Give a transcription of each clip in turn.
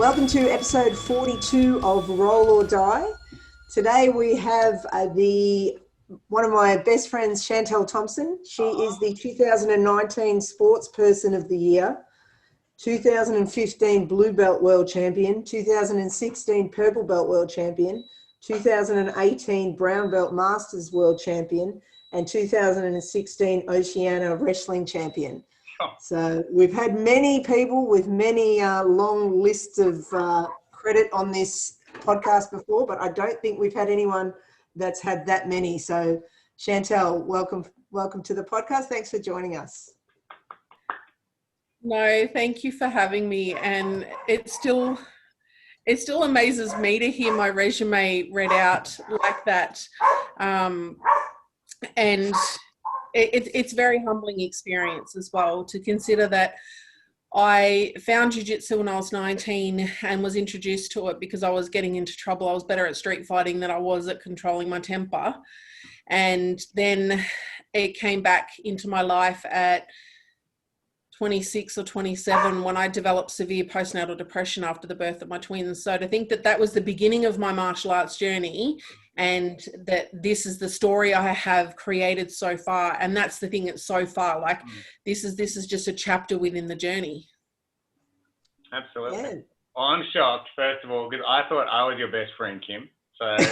Welcome to episode 42 of Roll or Die. Today we have one of my best friends, Shantelle Thompson. She is the 2019 Sports Person of the Year, 2015 Blue Belt World Champion, 2016 Purple Belt World Champion, 2018 Brown Belt Masters World Champion, and 2016 Oceania Wrestling Champion. So we've had many people with many long lists of credit on this podcast before, but I don't think we've had anyone that's had that many. So Shantelle, welcome to the podcast. Thanks for joining us. No, thank you for having me. And it still amazes me to hear my resume read out like that. And it's a very humbling experience as well to consider that I found jiu-jitsu when I was 19 and was introduced to it because I was getting into trouble. I was better at street fighting than I was at controlling my temper. And then it came back into my life at 26 or 27 when I developed severe postnatal depression after the birth of my twins. So to think that that was the beginning of my martial arts journey and that this is the story I have created so far. And that's the thing, it's so far. Like this is just a chapter within the journey. Absolutely. Yeah. Well, I'm shocked, first of all, because I thought I was your best friend, Kim. So I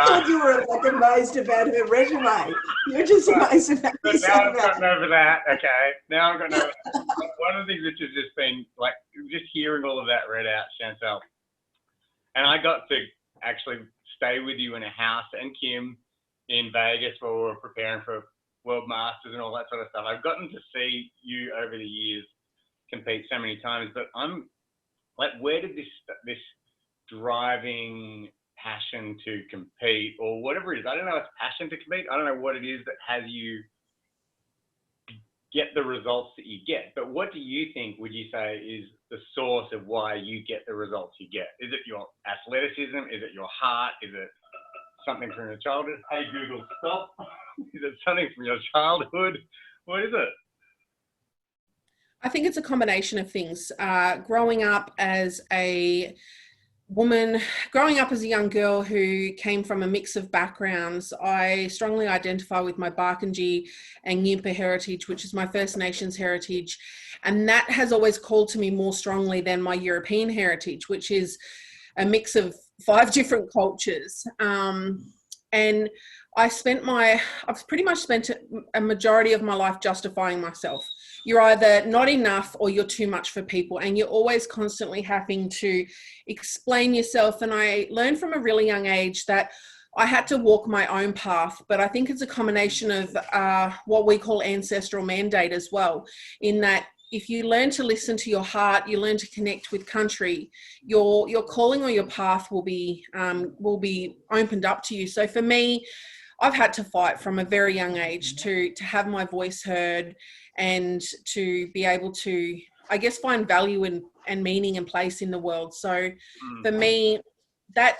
thought you were like amazed about her resume. You're just amazed about this. But now I've gotten over that, okay? Now I've gotten over that. One of the things which has just been, like, just hearing all of that read out, Shantelle. And I got to actually stay with you in a house and Kim in Vegas while we were preparing for World Masters and all that sort of stuff. I've gotten to see you over the years compete so many times, but I'm like, where did this driving passion to compete or whatever it is, I don't know if it's passion to compete, I don't know what it is that has you get the results that you get, but what do you think, would you say, is the source of why you get the results you get? Is it your athleticism? Is it your heart? Is it something from your childhood? Hey Google, stop. Is it something from your childhood? What is it? I think it's a combination of things. Growing up as a woman, growing up as a young girl who came from a mix of backgrounds, I strongly identify with my Barkindji and Anton heritage, which is my First Nations heritage. And that has always called to me more strongly than my European heritage, which is a mix of 5 different cultures. And I've pretty much spent a majority of my life justifying myself. You're either not enough or you're too much for people, and you're always constantly having to explain yourself. And I learned from a really young age that I had to walk my own path, but I think it's a combination of what we call ancestral mandate as well, in that if you learn to listen to your heart, you learn to connect with country, your calling or your path will be opened up to you. So for me, I've had to fight from a very young age to have my voice heard and to be able to, I guess, find value and meaning and place in the world. So for me, that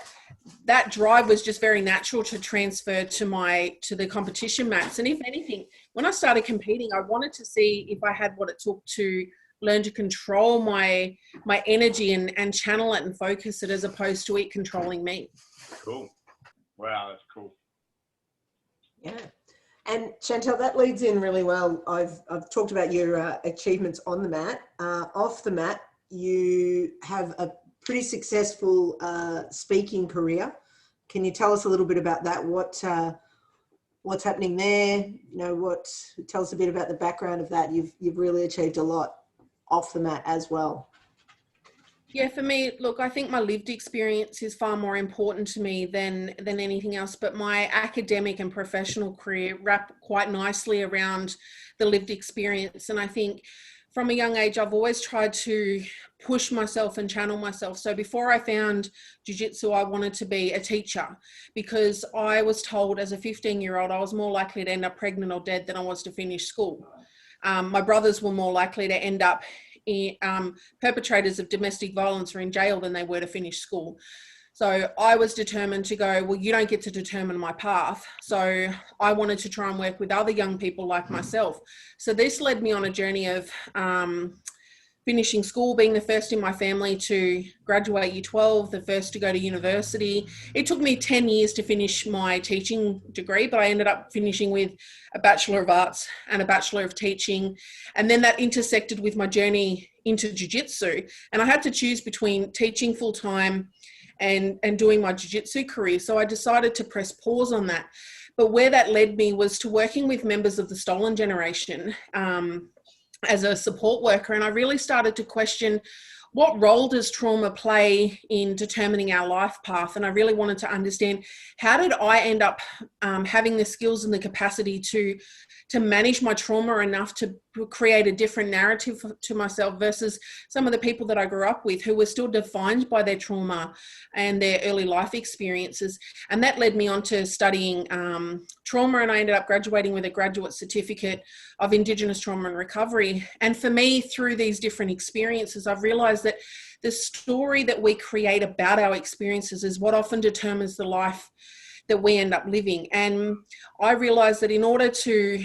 drive was just very natural to transfer to the competition mats. And if anything, when I started competing, I wanted to see if I had what it took to learn to control my energy and channel it and focus it as opposed to it controlling me. Cool. Wow, that's cool. Yeah. And Shantelle, that leads in really well. I've talked about your achievements on the mat. Off the mat, you have a pretty successful speaking career. Can you tell us a little bit about that? What's happening there? Tell us a bit about the background of that. You've really achieved a lot off the mat as well. Yeah, for me, look, I think my lived experience is far more important to me than anything else, but my academic and professional career wrap quite nicely around the lived experience. And I think from a young age, I've always tried to push myself and channel myself. So before I found jiu-jitsu, I wanted to be a teacher because I was told as a 15-year-old, I was more likely to end up pregnant or dead than I was to finish school. My brothers were more likely to end up perpetrators of domestic violence are in jail than they were to finish school. So I was determined to go, well, you don't get to determine my path. So I wanted to try and work with other young people like myself. So this led me on a journey of finishing school, being the first in my family to graduate year 12, the first to go to university. It took me 10 years to finish my teaching degree, but I ended up finishing with a Bachelor of Arts and a Bachelor of Teaching. And then that intersected with my journey into jiu-jitsu. And I had to choose between teaching full-time and doing my jiu-jitsu career. So I decided to press pause on that. But where that led me was to working with members of the stolen generation as a support worker. And I really started to question, what role does trauma play in determining our life path? And I really wanted to understand, how did I end up having the skills and the capacity to manage my trauma enough to create a different narrative to myself versus some of the people that I grew up with who were still defined by their trauma and their early life experiences. And that led me on to studying trauma, and I ended up graduating with a graduate certificate of Indigenous trauma and recovery. And for me, through these different experiences, I've realized that the story that we create about our experiences is what often determines the life that we end up living. And I realized that in order to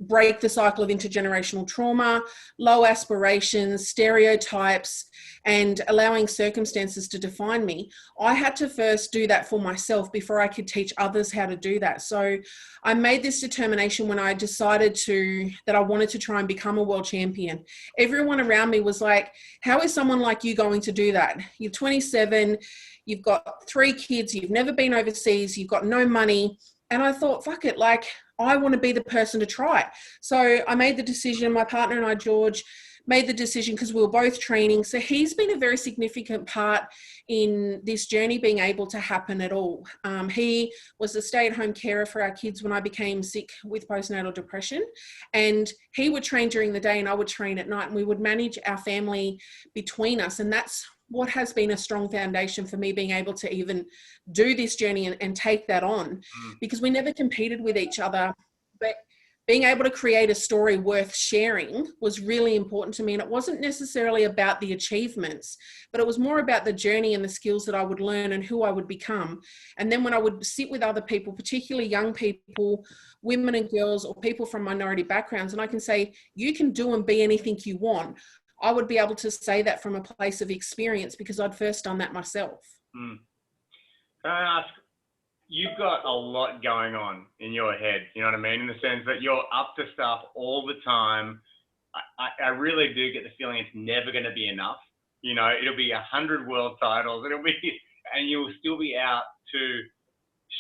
break the cycle of intergenerational trauma, low aspirations, stereotypes, and allowing circumstances to define me, I had to first do that for myself before I could teach others how to do that. So I made this determination when I decided that I wanted to try and become a world champion. Everyone around me was like, how is someone like you going to do that? You're 27, you've got 3 kids, you've never been overseas, you've got no money. And I thought, fuck it, like, I want to be the person to try it. So I made the decision, my partner and I, George, made the decision because we were both training. So he's been a very significant part in this journey being able to happen at all. He was a stay-at-home carer for our kids when I became sick with postnatal depression. And he would train during the day and I would train at night, and we would manage our family between us. And that's what has been a strong foundation for me being able to even do this journey and take that on, because we never competed with each other, but being able to create a story worth sharing was really important to me. And it wasn't necessarily about the achievements, but it was more about the journey and the skills that I would learn and who I would become. And then when I would sit with other people, particularly young people, women and girls, or people from minority backgrounds, and I can say, you can do and be anything you want, I would be able to say that from a place of experience because I'd first done that myself. Can I ask, you've got a lot going on in your head, you know what I mean? In the sense that you're up to stuff all the time. I really do get the feeling it's never going to be enough. You know, it'll be 100 world titles, and you'll still be out to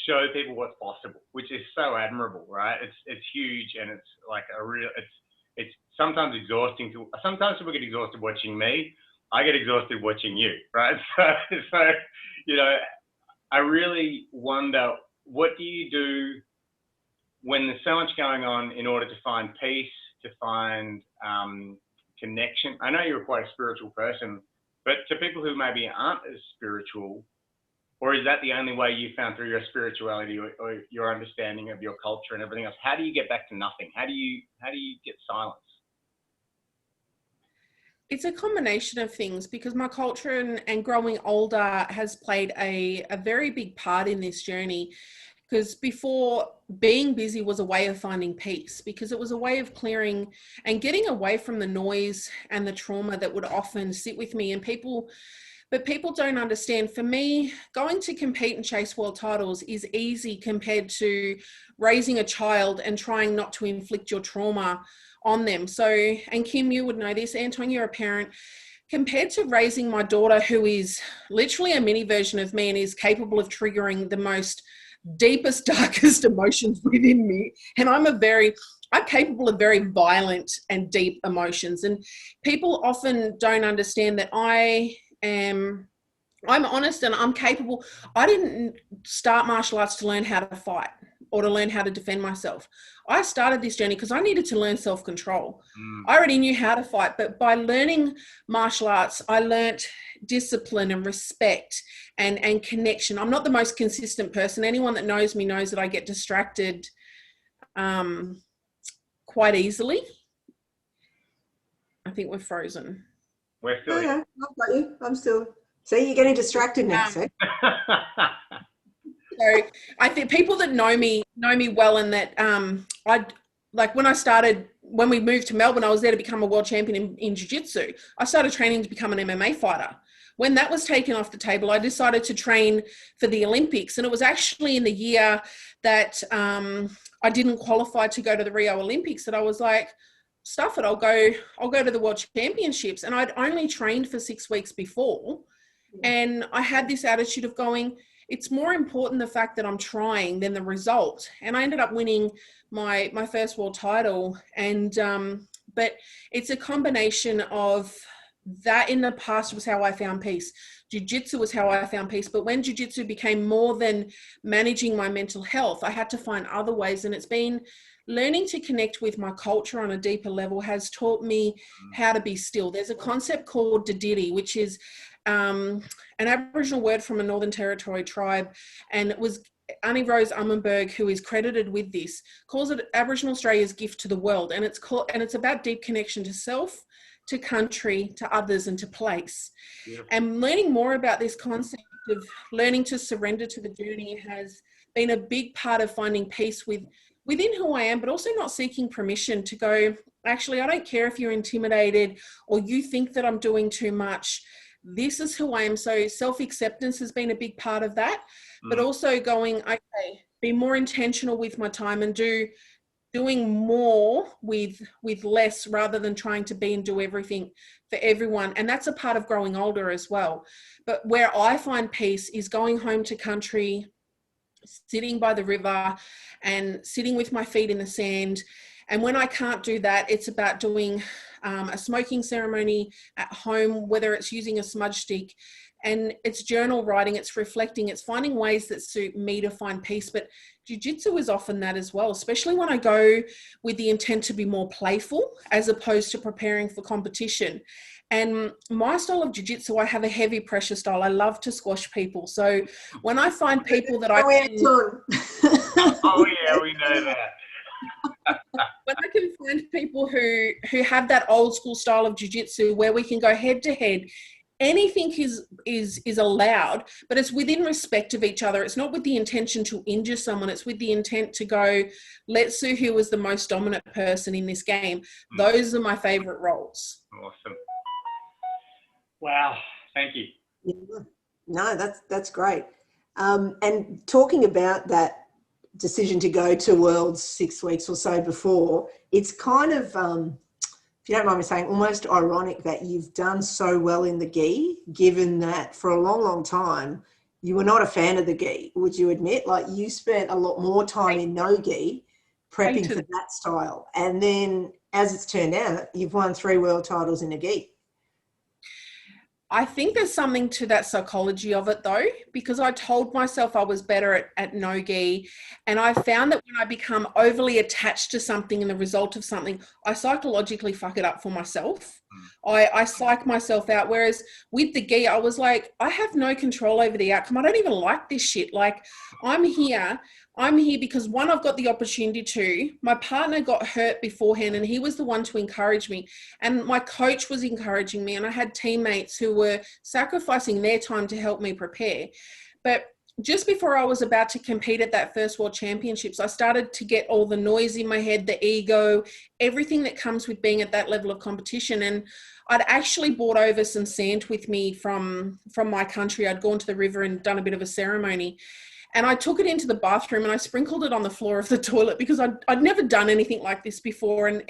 show people what's possible, which is so admirable, right? It's huge, and it's like it's sometimes exhausting sometimes people get exhausted watching me. I get exhausted watching you, right? So, you know, I really wonder, what do you do when there's so much going on in order to find peace, to find connection? I know you're quite a spiritual person, but to people who maybe aren't as spiritual, or is that the only way you found through your spirituality or your understanding of your culture and everything else? How do you get back to nothing? How do you get silence? It's a combination of things, because my culture and growing older has played a very big part in this journey. Because before, being busy was a way of finding peace, because it was a way of clearing and getting away from the noise and the trauma that would often sit with me. But people don't understand. For me, going to compete and chase world titles is easy compared to raising a child and trying not to inflict your trauma on them. So, and Kim, you would know this, Anton, you're a parent. Compared to raising my daughter, who is literally a mini version of me and is capable of triggering the most deepest, darkest emotions within me. And I'm capable of very violent and deep emotions. And people often don't understand that I'm honest and I'm capable. I didn't start martial arts to learn how to fight or to learn how to defend myself. I started this journey because I needed to learn self-control. I already knew how to fight, but by learning martial arts, I learnt discipline and respect and connection. I'm not the most consistent person. Anyone that knows me knows that I get distracted quite easily. I think we're frozen. We're still I've got you. I'm still. See, you're getting distracted now. So I think people that know me well, and that I like when I started when we moved to Melbourne, I was there to become a world champion in jiu-jitsu. I started training to become an MMA fighter. When that was taken off the table, I decided to train for the Olympics. And it was actually in the year that I didn't qualify to go to the Rio Olympics that I was like, stuff it, I'll go to the World Championships. And I'd only trained for 6 weeks before. And I had this attitude of going, it's more important the fact that I'm trying than the result. And I ended up winning my first world title. And but it's a combination of that. In the past was how I found peace. Jiu-jitsu was how I found peace. But when jiu-jitsu became more than managing my mental health, I had to find other ways. And it's been learning to connect with my culture on a deeper level has taught me how to be still. There's a concept called Didiri, which is an Aboriginal word from a Northern Territory tribe. And it was Annie Rose Ummenberg, who is credited with this, calls it Aboriginal Australia's gift to the world. And it's about deep connection to self, to country, to others, and to place. Beautiful. And learning more about this concept of learning to surrender to the journey has been a big part of finding peace within who I am, but also not seeking permission to go, actually, I don't care if you're intimidated or you think that I'm doing too much. This is who I am. So self-acceptance has been a big part of that, but also going, okay, be more intentional with my time and doing more with less rather than trying to be and do everything for everyone. And that's a part of growing older as well. But where I find peace is going home to country, sitting by the river and sitting with my feet in the sand. And when I can't do that, it's about doing a smoking ceremony at home, whether it's using a smudge stick, and it's journal writing, it's reflecting, it's finding ways that suit me to find peace. But jiu-jitsu is often that as well, especially when I go with the intent to be more playful as opposed to preparing for competition. And my style of jiu-jitsu, I have a heavy pressure style. I love to squash people. So when I find people that I can... Oh yeah, we know that. When I can find people who have that old school style of jiu-jitsu where we can go head to head, anything is allowed, but it's within respect of each other. It's not with the intention to injure someone. It's with the intent to go, let's see who was the most dominant person in this game. Those are my favorite roles. Awesome. Wow. Thank you. Yeah. No, that's great. And talking about that decision to go to Worlds 6 weeks or so before, it's kind of, if you don't mind me saying, almost ironic that you've done so well in the gi, given that for a long, long time, you were not a fan of the gi, would you admit? Like, you spent a lot more time in no gi prepping for that style. And then, as it's turned out, you've won 3 world titles in a gi. I think there's something to that psychology of it though, because I told myself I was better at no-gi, and I found that when I become overly attached to something and the result of something, I psychologically fuck it up for myself. I psych myself out. Whereas with the gi, I was like, I have no control over the outcome. I don't even like this shit. Like, I'm here because one, I've got the opportunity to. My partner got hurt beforehand and he was the one to encourage me. And my coach was encouraging me, and I had teammates who were sacrificing their time to help me prepare. But just before I was about to compete at that first World Championships, I started to get all the noise in my head, the ego, everything that comes with being at that level of competition. And I'd actually brought over some sand with me from my country. I'd gone to the river and done a bit of a ceremony. And I took it into the bathroom and I sprinkled it on the floor of the toilet because I'd never done anything like this before. And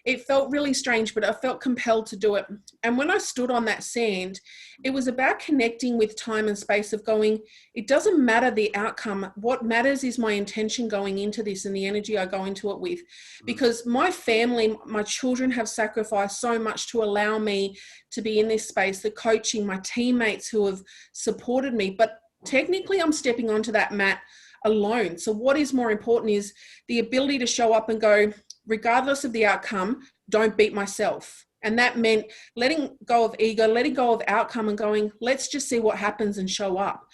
it felt really strange, but I felt compelled to do it. And when I stood on that sand, it was about connecting with time and space of going, it doesn't matter the outcome. What matters is my intention going into this and the energy I go into it with. Because my family, my children have sacrificed so much to allow me to be in this space, the coaching, my teammates who have supported me. But technically, I'm stepping onto that mat alone. So what is more important is the ability to show up and go, regardless of the outcome, don't beat myself. And that meant letting go of ego, letting go of outcome and going, let's just see what happens and show up.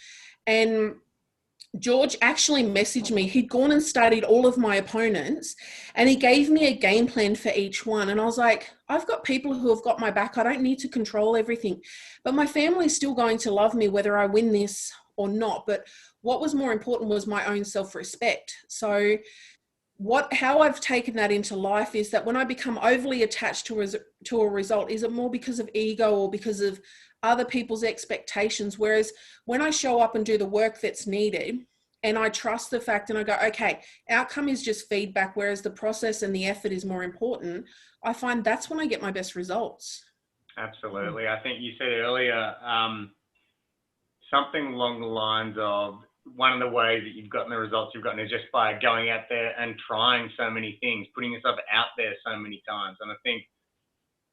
And George actually messaged me. He'd gone and studied all of my opponents and he gave me a game plan for each one. And I was like, I've got people who have got my back. I don't need to control everything. But my family's still going to love me whether I win this or not. But what was more important was my own self-respect. So how I've taken that into life is that when I become overly attached to a result, is it more because of ego or because of other people's expectations? Whereas when I show up and do the work that's needed and I trust the fact and I go, okay, outcome is just feedback, whereas the process and the effort is more important, I find that's when I get my best results. Absolutely. I think you said earlier, something along the lines of, one of the ways that you've gotten the results you've gotten is just by going out there and trying so many things, putting yourself out there so many times. And I think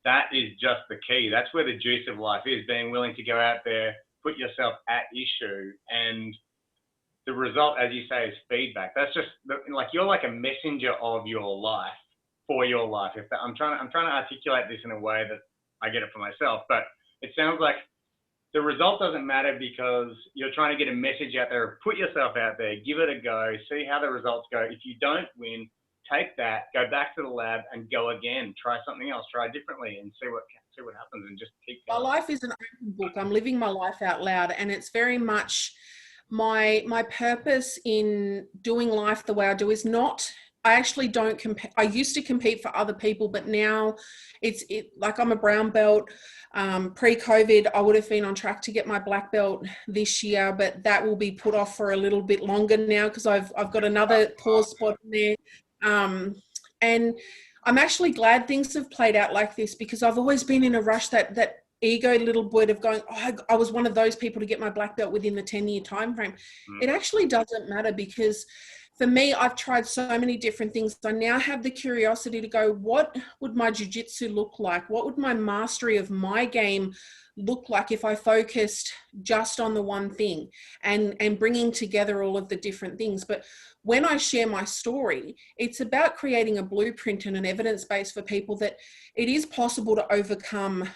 that is just the key. That's where the juice of life is, being willing to go out there, put yourself at issue, and the result, as you say, is feedback. That's just like, you're like a messenger of your life for your life. I'm trying to articulate this in a way that I get it for myself, but it sounds like the result doesn't matter because you're trying to get a message out there. Put yourself out there, give it a go, see how the results go. If you don't win, take that, go back to the lab and go again. Try something else, try differently, and see what happens, and just keep going. My life is an open book. I'm living my life out loud, and it's very much my purpose in doing life the way I do is not. I actually don't compete. I used to compete for other people, but now it's like I'm a brown belt. Pre-COVID, I would have been on track to get my black belt this year, but that will be put off for a little bit longer now because I've got another pause spot in there. And I'm actually glad things have played out like this, because I've always been in a rush, that ego little word of going, oh, I was one of those people to get my black belt within the 10-year time frame. It actually doesn't matter, because for me, I've tried so many different things. I now have the curiosity to go, what would my jiu-jitsu look like? What would my mastery of my game look like if I focused just on the one thing and bringing together all of the different things? But when I share my story, it's about creating a blueprint and an evidence base for people that it is possible to overcome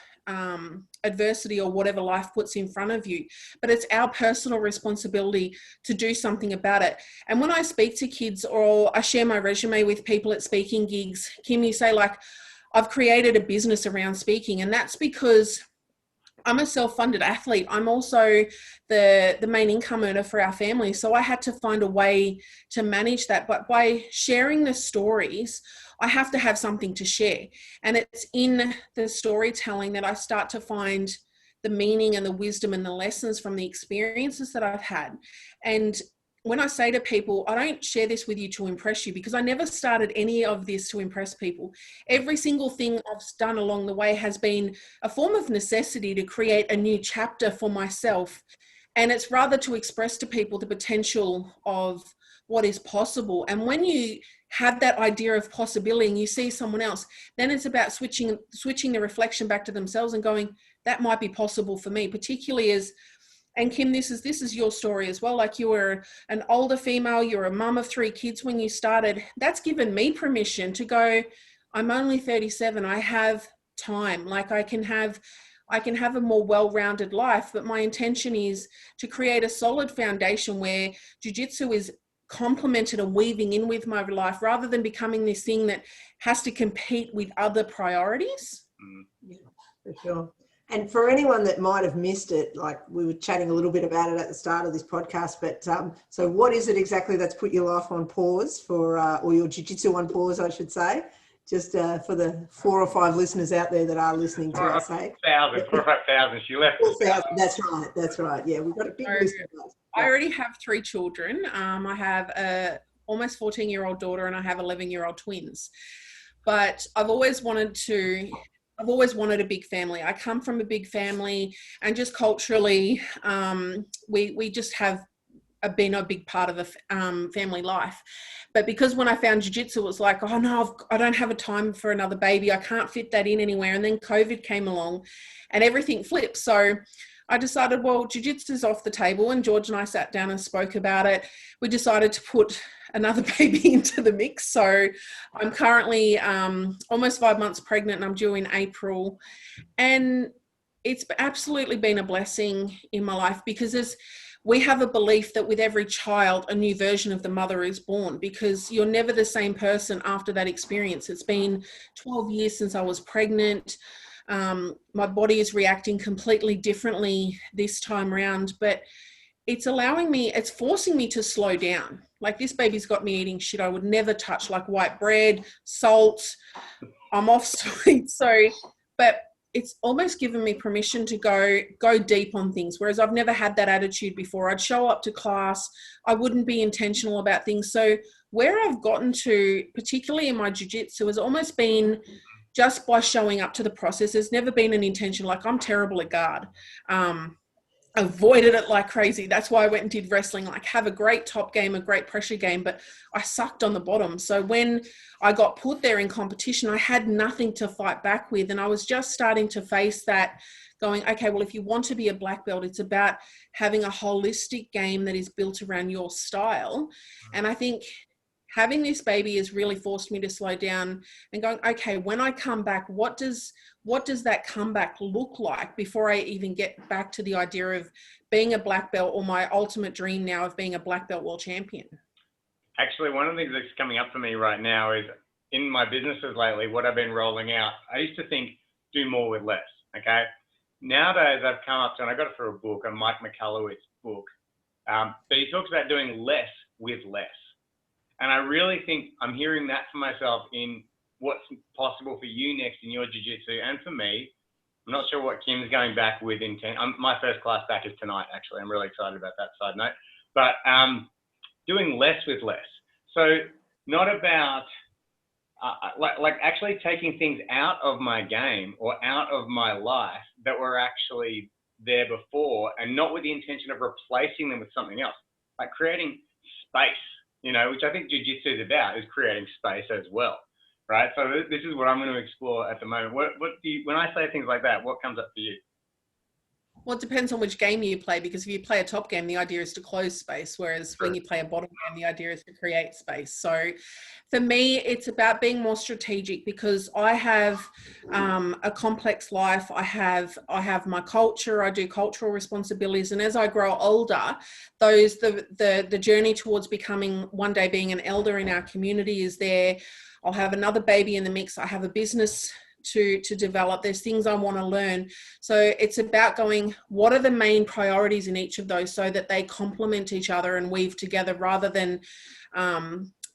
adversity or whatever life puts in front of you, but it's our personal responsibility to do something about it. And when I speak to kids or I share my resume with people at speaking gigs, Kim, you say, like, I've created a business around speaking, and that's because I'm a self-funded athlete. I'm also the main income earner for our family. So I had to find a way to manage that. But by sharing the stories, I have to have something to share. And it's in the storytelling that I start to find the meaning and the wisdom and the lessons from the experiences that I've had. And when I say to people, I don't share this with you to impress you, because I never started any of this to impress people. Every single thing I've done along the way has been a form of necessity to create a new chapter for myself. And it's rather to express to people the potential of what is possible. And when you have that idea of possibility and you see someone else, then it's about switching the reflection back to themselves and going, that might be possible for me, particularly as, and Kim, this is your story as well. Like, you were an older female, you're a mum of 3 kids when you started. That's given me permission to go, I'm only 37. I have time. Like, I can have a more well-rounded life, but my intention is to create a solid foundation where jiu-jitsu is complemented and weaving in with my life, rather than becoming this thing that has to compete with other priorities. Yeah, for sure. And for anyone that might have missed it, like we were chatting a little bit about it at the start of this podcast, but so what is it exactly that's put your life on pause for, or your jiu-jitsu on pause, I should say, just for the 4 or 5 listeners out there that are listening to us say. 4,000, 4 or 5,000. She left. 4,000. That's right. Yeah, we've got a big list of those. I already have 3 children. I have a almost 14-year-old daughter and I have 11-year-old twins. But I've always wanted a big family. I come from a big family, and just culturally, we just have been a big part of the family life. But because when I found jiu-jitsu, it was like, oh no, I don't have a time for another baby. I can't fit that in anywhere. And then COVID came along and everything flipped. So I decided, well, jiu-jitsu's off the table, and George and I sat down and spoke about it. We decided to put another baby into the mix. So I'm currently almost 5 months pregnant, and I'm due in April. And it's absolutely been a blessing in my life, because we have a belief that with every child, a new version of the mother is born, because you're never the same person after that experience. It's been 12 years since I was pregnant. My body is reacting completely differently this time around, but it's allowing me, it's forcing me to slow down. Like this baby's got me eating shit I would never touch, like white bread, salt. I'm off sweet. So, but it's almost given me permission to go deep on things. Whereas I've never had that attitude before. I'd show up to class. I wouldn't be intentional about things. So where I've gotten to, particularly in my jiu-jitsu, has almost been just by showing up to the process. There's never been an intention. Like I'm terrible at guard. Avoided it like crazy. That's why I went and did wrestling, like have a great top game, a great pressure game, but I sucked on the bottom. So when I got put there in competition, I had nothing to fight back with. And I was just starting to face that, going, okay, well, if you want to be a black belt, it's about having a holistic game that is built around your style. And I think having this baby has really forced me to slow down and going, okay, when I come back, what does that comeback look like before I even get back to the idea of being a black belt, or my ultimate dream now of being a black belt world champion? Actually, one of the things that's coming up for me right now is in my businesses lately, what I've been rolling out, I used to think do more with less, okay? Nowadays, I've come up to, and I got it for a book, a Mike McCallowitz's book, but he talks about doing less with less. And I really think I'm hearing that for myself in what's possible for you next in your jiu-jitsu, and for me. I'm not sure what Kim's going back with intent. My first class back is tonight, actually. I'm really excited about that side note. But doing less with less. So not about like actually taking things out of my game or out of my life that were actually there before, and not with the intention of replacing them with something else. Like creating space, you know, which I think jiu-jitsu is about, is creating space as well. Right. So this is what I'm going to explore at the moment. What do you, when I say things like that, what comes up for you? Well, it depends on which game you play, because if you play a top game, the idea is to close space, whereas when you play a bottom game, the idea is to create space. So for me, it's about being more strategic, because I have a complex life. I have my culture. I do cultural responsibilities. And as I grow older, the journey towards becoming one day being an elder in our community is there. I'll have another baby in the mix. I have a business to develop. There's things I want to learn. So it's about going, what are the main priorities in each of those, so that they complement each other and weave together, rather than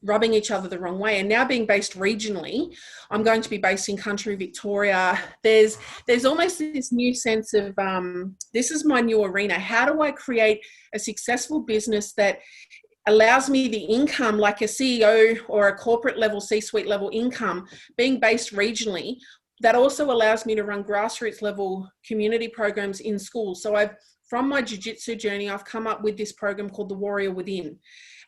rubbing each other the wrong way. And now being based regionally, I'm going to be based in country Victoria. There's almost this new sense of, this is my new arena. How do I create a successful business that allows me the income, like a CEO or a corporate level, C-suite level income, being based regionally, that also allows me to run grassroots level community programs in schools. So from my jiu-jitsu journey, I've come up with this program called the Warrior Within.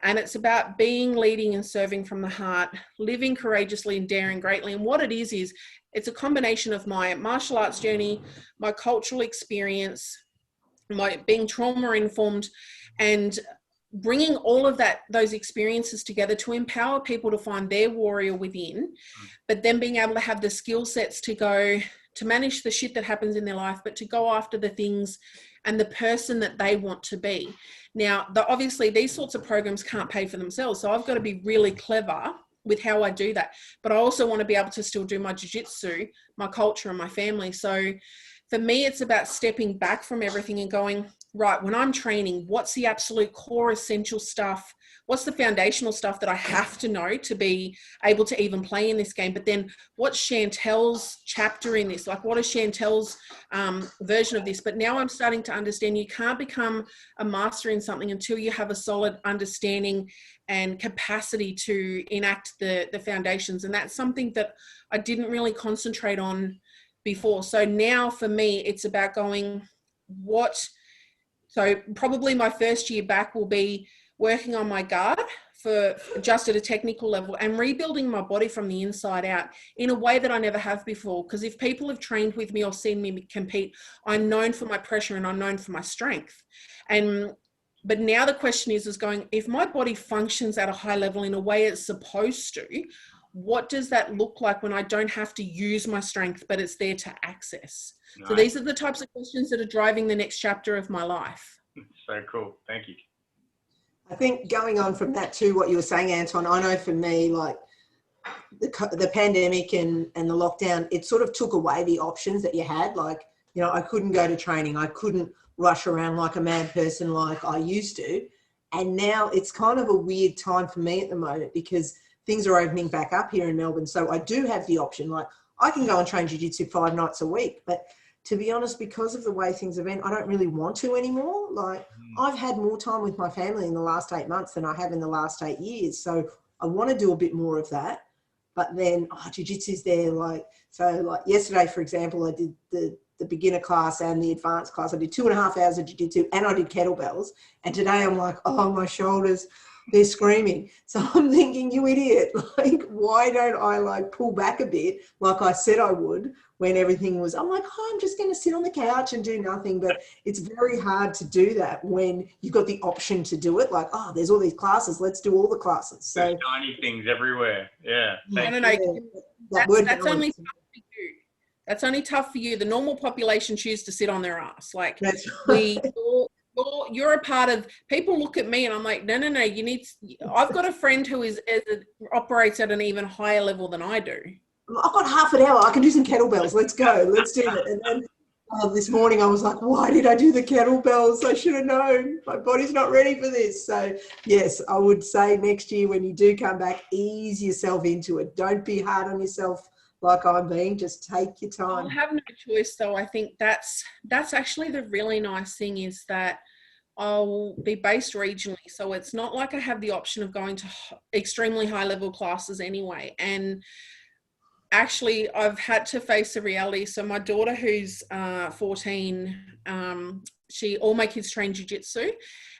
And it's about being, leading and serving from the heart, living courageously and daring greatly. And what it is it's a combination of my martial arts journey, my cultural experience, my being trauma informed, and bringing all of those experiences together to empower people to find their warrior within, but then being able to have the skill sets to manage the shit that happens in their life, but to go after the things and the person that they want to be. Now, obviously these sorts of programs can't pay for themselves. So I've got to be really clever with how I do that. But I also want to be able to still do my jiu-jitsu, my culture and my family. So for me, it's about stepping back from everything and going, right, when I'm training, what's the absolute core essential stuff? What's the foundational stuff that I have to know to be able to even play in this game? But then what's Chantelle's chapter in this? Like, what is Chantelle's version of this? But now I'm starting to understand you can't become a master in something until you have a solid understanding and capacity to enact the foundations. And that's something that I didn't really concentrate on before. So now for me, it's about going, so probably my first year back will be working on my guard for just at a technical level and rebuilding my body from the inside out in a way that I never have before. Because if people have trained with me or seen me compete, I'm known for my pressure and I'm known for my strength. But now the question is going, if my body functions at a high level in a way it's supposed to, what does that look like when I don't have to use my strength, but it's there to access? Nice. So these are the types of questions that are driving the next chapter of my life. So cool. Thank you. I think going on from that too, what you were saying, Anton, I know for me, like the pandemic and the lockdown, it sort of took away the options that you had. Like, you know, I couldn't go to training. I couldn't rush around like a mad person like I used to. And now it's kind of a weird time for me at the moment because things are opening back up here in Melbourne. So I do have the option, like I can go and train jiu-jitsu 5 nights a week. But to be honest, because of the way things have been, I don't really want to anymore. Like I've had more time with my family in the last 8 months than I have in the last 8 years. So I want to do a bit more of that. But then jiu-jitsu's there. Like yesterday, for example, I did the beginner class and the advanced class. I did 2.5 hours of jiu-jitsu and I did kettlebells. And today I'm like, oh, my shoulders, they're screaming. So I'm thinking, you idiot, like, why don't I like pull back a bit like I said I would when everything was, I'm like, oh, I'm just going to sit on the couch and do nothing. But it's very hard to do that when you've got the option to do it. Like, oh, there's all these classes. Let's do all the classes. So there's tiny things everywhere. Yeah. No. That's only tough for you. That's only tough for you. The normal population choose to sit on their ass. Like that's right. You're a part of, people look at me and I'm like, no, I've got a friend who operates at an even higher level than I do. I've got half an hour. I can do some kettlebells. Let's go. Let's do it. And then this morning I was like, why did I do the kettlebells? I should have known. My body's not ready for this. So yes, I would say next year when you do come back, ease yourself into it. Don't be hard on yourself like I'm being. Just take your time. I'll have no choice though. I think that's actually the really nice thing is that I'll be based regionally. So it's not like I have the option of going to extremely high level classes anyway. And actually I've had to face the reality. So my daughter who's 14, all my kids train jiu-jitsu,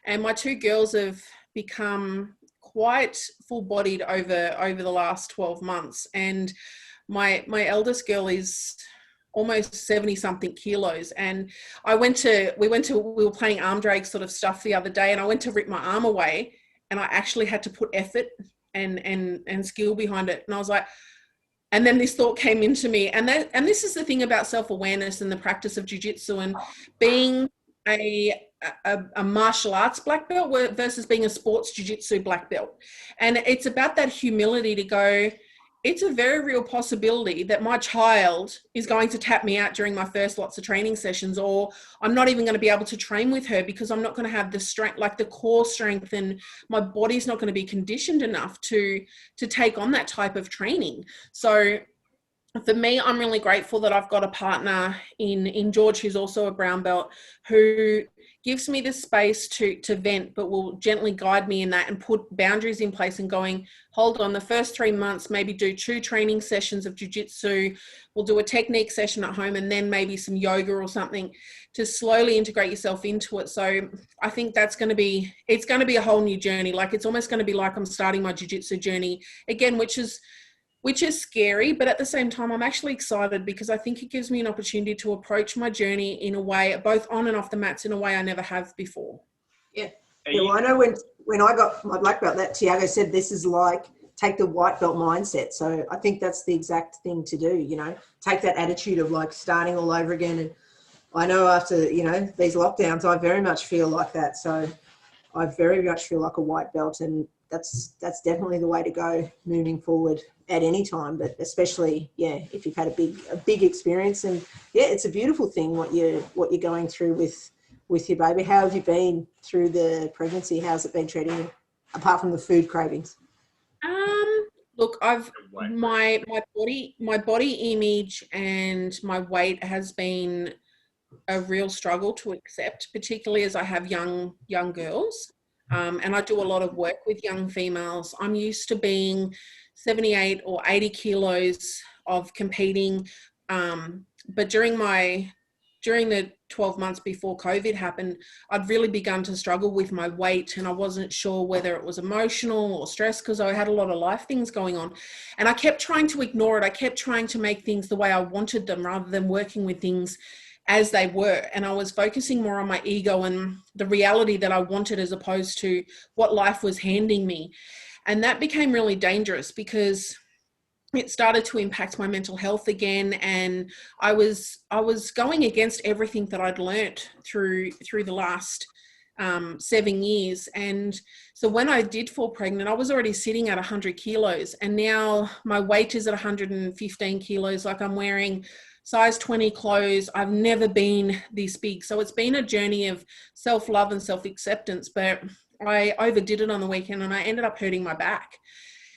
and my 2 girls have become quite full-bodied over the last 12 months. And my eldest girl is almost 70 something kilos. And we were playing arm drag sort of stuff the other day, and I went to rip my arm away and I actually had to put effort and skill behind it. And I was like, and then this thought came into me, and this is the thing about self-awareness and the practice of jiu-jitsu and being a martial arts black belt versus being a sports jiu-jitsu black belt. And it's about that humility to go, it's a very real possibility that my child is going to tap me out during my first lots of training sessions, or I'm not even going to be able to train with her because I'm not going to have the strength, like the core strength, and my body's not going to be conditioned enough to take on that type of training. So for me, I'm really grateful that I've got a partner in George, who's also a brown belt, who gives me the space to vent, but will gently guide me in that and put boundaries in place and going, hold on, the first 3 months, maybe do 2 training sessions of jiu-jitsu. We'll do a technique session at home and then maybe some yoga or something to slowly integrate yourself into it. So I think it's going to be a whole new journey. Like it's almost going to be like I'm starting my jiu-jitsu journey again, which is scary, but at the same time, I'm actually excited because I think it gives me an opportunity to approach my journey in a way, both on and off the mats, in a way I never have before. Yeah. Well, I know when I got my black belt, that Tiago said, this is like, take the white belt mindset. So I think that's the exact thing to do, take that attitude of like starting all over again. And I know after, these lockdowns, I very much feel like that. So I very much feel like a white belt, and that's definitely the way to go moving forward at any time, but especially, if you've had a big experience. And it's a beautiful thing what you're going through with your baby. How have you been through the pregnancy? How's it been treating you, apart from the food cravings? Look, my body image and my weight has been a real struggle to accept, particularly as I have young girls. And I do a lot of work with young females. I'm used to being 78 or 80 kilos of competing. But during the 12 months before COVID happened, I'd really begun to struggle with my weight, and I wasn't sure whether it was emotional or stress because I had a lot of life things going on. And I kept trying to ignore it. I kept trying to make things the way I wanted them rather than working with things as they were. And I was focusing more on my ego and the reality that I wanted as opposed to what life was handing me. And that became really dangerous because it started to impact my mental health again. And I was going against everything that I'd learnt through the last 7 years. And so when I did fall pregnant, I was already sitting at 100 kilos, and now my weight is at 115 kilos. Like I'm wearing size 20 clothes. I've never been this big. So it's been a journey of self-love and self-acceptance, but I overdid it on the weekend and I ended up hurting my back.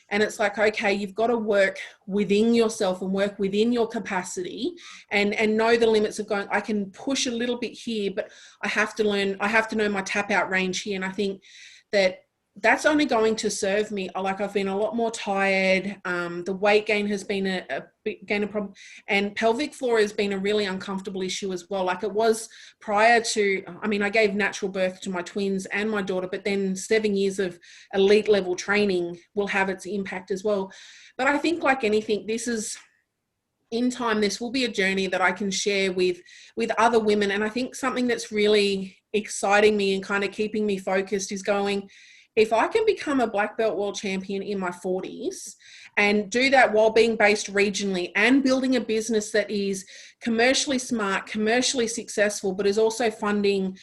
And it's like, okay, you've got to work within yourself and work within your capacity and know the limits of going, I can push a little bit here, but I have to know my tap out range here. And I think that that's only going to serve me. Like, I've been a lot more tired. The weight gain has been a problem, and pelvic floor has been a really uncomfortable issue as well. Like it was prior to, I mean, I gave natural birth to my twins and my daughter, but then 7 years of elite level training will have its impact as well. But I think, like anything, this is, in time, this will be a journey that I can share with other women. And I think something that's really exciting me and kind of keeping me focused is going, if I can become a black belt world champion in my 40s and do that while being based regionally and building a business that is commercially smart, commercially successful, but is also funding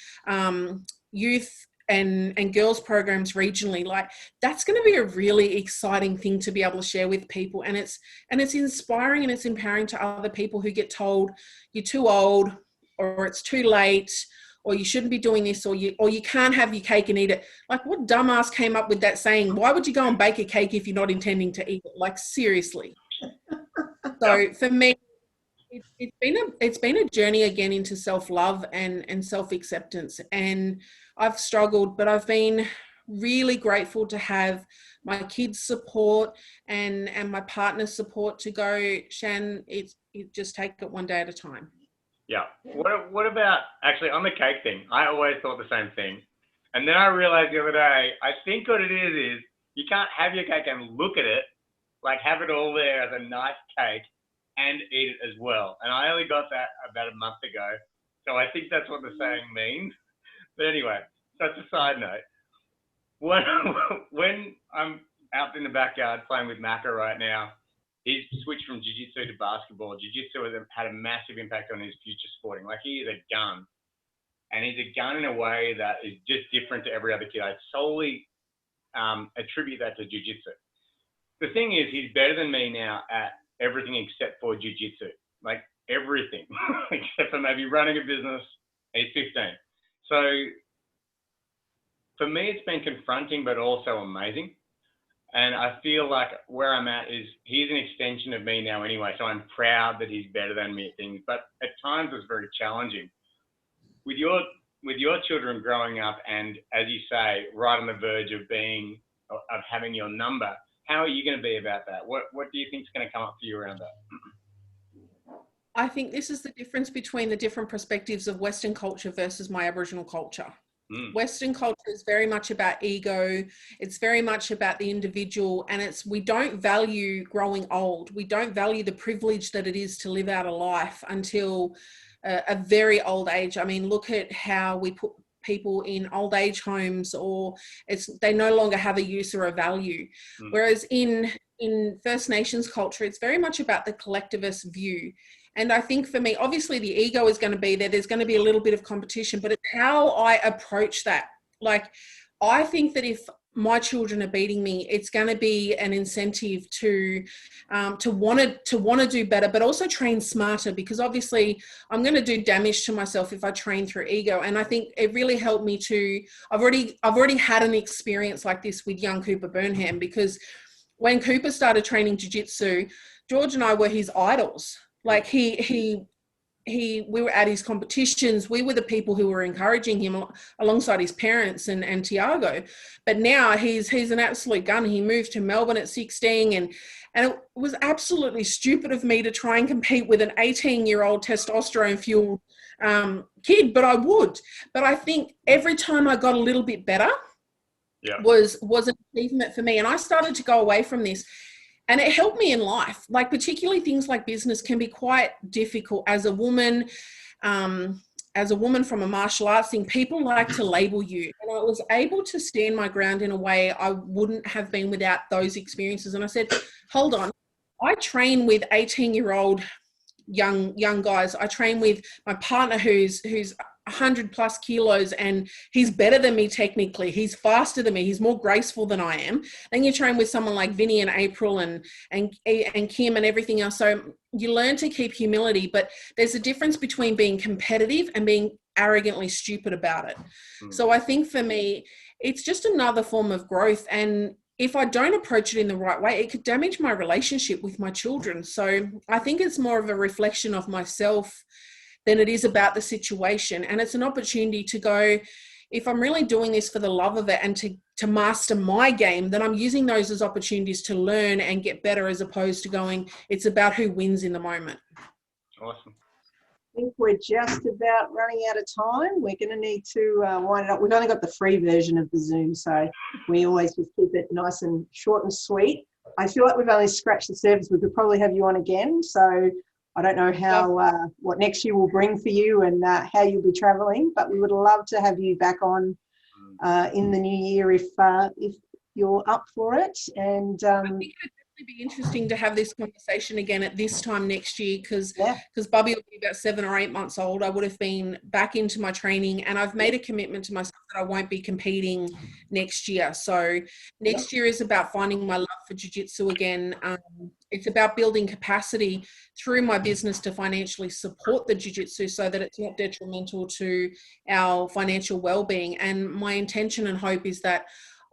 youth and girls programs regionally, like that's going to be a really exciting thing to be able to share with people. And it's inspiring and it's empowering to other people who get told you're too old or it's too late, or you shouldn't be doing this, or you can't have your cake and eat it. Like, what dumbass came up with that saying? Why would you go and bake a cake if you're not intending to eat it? Like, seriously. So for me, it's been a journey again into self-love and self-acceptance. And I've struggled, but I've been really grateful to have my kids' support and my partner's support to go, Shan, just take it one day at a time. Yeah. What about, actually, on the cake thing, I always thought the same thing. And then I realized the other day, I think what it is you can't have your cake and look at it, like have it all there as a nice cake and eat it as well. And I only got that about a month ago. So I think that's what the saying means. But anyway, that's a side note. When I'm out in the backyard playing with Macca right now, he's switched from jiu-jitsu to basketball. Jiu-jitsu has had a massive impact on his future sporting. Like, he is a gun. And he's a gun in a way that is just different to every other kid. I solely attribute that to jiu-jitsu. The thing is, he's better than me now at everything except for jiu-jitsu. Like, everything. Except for maybe running a business. He's 15. So, for me, it's been confronting, but also amazing. And I feel like where I'm at is he's an extension of me now anyway. So I'm proud that he's better than me at things. But at times it's very challenging. With your children growing up and, as you say, right on the verge of having your number, how are you going to be about that? What do you think is going to come up for you around that? I think this is the difference between the different perspectives of Western culture versus my Aboriginal culture. Western culture is very much about ego. It's very much about the individual, and we don't value growing old. We don't value the privilege that it is to live out a life until a very old age. I mean, look at how we put people in old age homes, or they no longer have a use or a value. Whereas in First Nations culture, it's very much about the collectivist view. And I think for me, obviously the ego is going to be there. There's going to be a little bit of competition, but it's how I approach that. Like, I think that if my children are beating me, it's going to be an incentive to want to do better, but also train smarter, because obviously I'm going to do damage to myself if I train through ego. And I think it really helped me I've already had an experience like this with young Cooper Burnham, because when Cooper started training jiu-jitsu, George and I were his idols. Like, we were at his competitions. We were the people who were encouraging him alongside his parents and Tiago. But now he's an absolute gun. He moved to Melbourne at 16, and it was absolutely stupid of me to try and compete with an 18-year-old testosterone-fueled kid, but I would. But I think every time I got a little bit better was an achievement for me. And I started to go away from this. And it helped me in life. Like, particularly things like business can be quite difficult as a woman from a martial arts thing. People like to label you. And I was able to stand my ground in a way I wouldn't have been without those experiences. And I said, hold on, I train with 18-year-old young guys. I train with my partner who's 100 plus kilos and he's better than me technically, he's faster than me, he's more graceful than I am. Then you train with someone like Vinny and April and Kim and everything else. So you learn to keep humility, but there's a difference between being competitive and being arrogantly stupid about it. So I think for me, it's just another form of growth. And if I don't approach it in the right way, it could damage my relationship with my children. So I think it's more of a reflection of myself than it is about the situation. And it's an opportunity to go, if I'm really doing this for the love of it and to master my game, then I'm using those as opportunities to learn and get better, as opposed to going, it's about who wins in the moment. Awesome. I think we're just about running out of time. We're going to need to wind it up. We've only got the free version of the Zoom, so we always just keep it nice and short and sweet. I feel like we've only scratched the surface. We could probably have you on again. So I don't know how what next year will bring for you and how you'll be travelling, but we would love to have you back on in the new year if you're up for it. And I think it'd definitely be interesting to have this conversation again at this time next year, because Bubby will be about 7 or 8 months old. I would have been back into my training, and I've made a commitment to myself that I won't be competing next year. So next year is about finding my love for jiu-jitsu again. It's about building capacity through my business to financially support the jiu-jitsu so that it's not detrimental to our financial well-being. And my intention and hope is that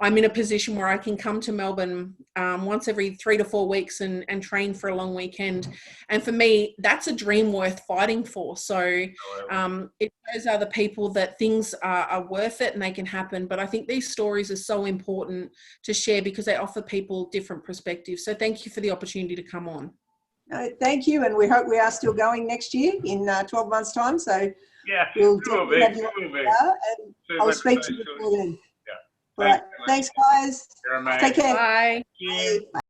I'm in a position where I can come to Melbourne once every 3 to 4 weeks and train for a long weekend. And for me, that's a dream worth fighting for. So it shows other people that things are worth it and they can happen. But I think these stories are so important to share because they offer people different perspectives. So thank you for the opportunity to come on. Thank you. And we hope we are still going next year in 12 months' time. So we'll definitely have you on, and I'll speak to you before then. All right. Thanks, guys. Take care. Bye. Bye.